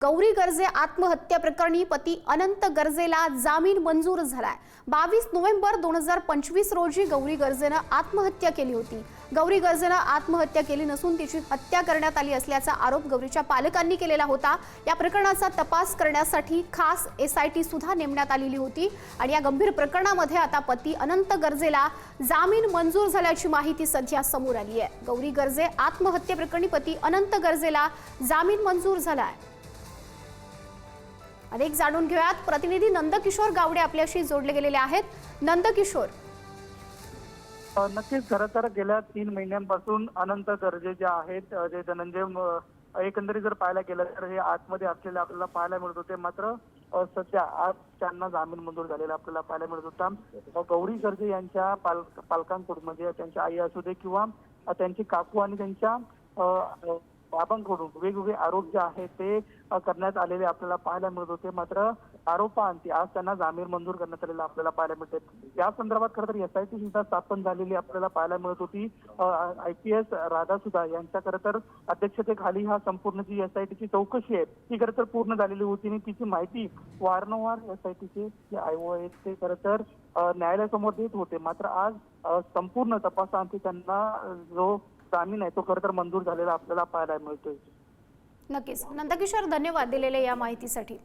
गौरी गर्जे आत्महत्या प्रकरणी पती अनंत गर्जेला जामीन मंजूर झालाय। 22 नोव्हेंबर 2025 रोजी गौरी गर्जेनं आत्महत्या केली होती। गौरी गर्जेनं आत्महत्या केली नसून तिची हत्या करण्यात आली असल्याचा आरोप गौरीच्या पालकांनी केलेला होता। या प्रकरणाचा तपास करण्यासाठी खास SIT सुद्धा नेमण्यात आलेली होती आणि या गंभीर प्रकरणामध्ये आता पती अनंत गर्जेला जामीन मंजूर झाल्याची माहिती सध्या समोर आली आहे। गौरी गर्जे आत्महत्या प्रकरणी पती अनंत गर्जेला जामीन मंजूर झालाय। अधिक जाणून घेऊयात, प्रतिनिधी नंदकिशोर गावडे आपल्याशी जोडले गेलेले आहेत। नंदकिशोर, नक्कीच खरं तर गेल्या 3 महिन्यांपासून अनंत गर्जे जे आहेत जे धनंजय एकंदरीत जर पाहायला गेलं तर हे आतमध्ये असलेले आपल्याला पाहायला मिळत होते। मात्र सध्या आज त्यांना जामीन मंजूर झालेला आपल्याला पाहायला मिळत होता। गौरी गर्जे यांच्या पालकांकडून म्हणजे त्यांच्या आई असू दे किंवा त्यांची काकू आणि त्यांच्या बाबांकडून वेगवेगळे आरोप जे आहेत ते करण्यात आलेले आपल्याला पाहायला मिळत होते। मात्र आरोपांती आज त्यांना जामीन मंजूर करण्यात आलेला आपल्याला पाहायला मिळते। या संदर्भात खरं तर SIT सुद्धा स्थापन झालेली आपल्याला पाहायला मिळत होती। IPS राधा सुद्धा यांच्या खरं तर अध्यक्षतेखाली हा संपूर्ण जी SITची चौकशी आहे ती खरं तर पूर्ण झालेली होती आणि तिची माहिती वारंवार SITचे जे IO आहेत ते खरं तर न्यायालयासमोर देत होते। मात्र आज संपूर्ण तपासांती त्यांना जो जामीन आहे तो खरं तर मंजूर झालेला आपल्याला पाहायला मिळतोय। नक्कीच नंदकिशोर, धन्यवाद दिलेल्या या माहितीसाठी।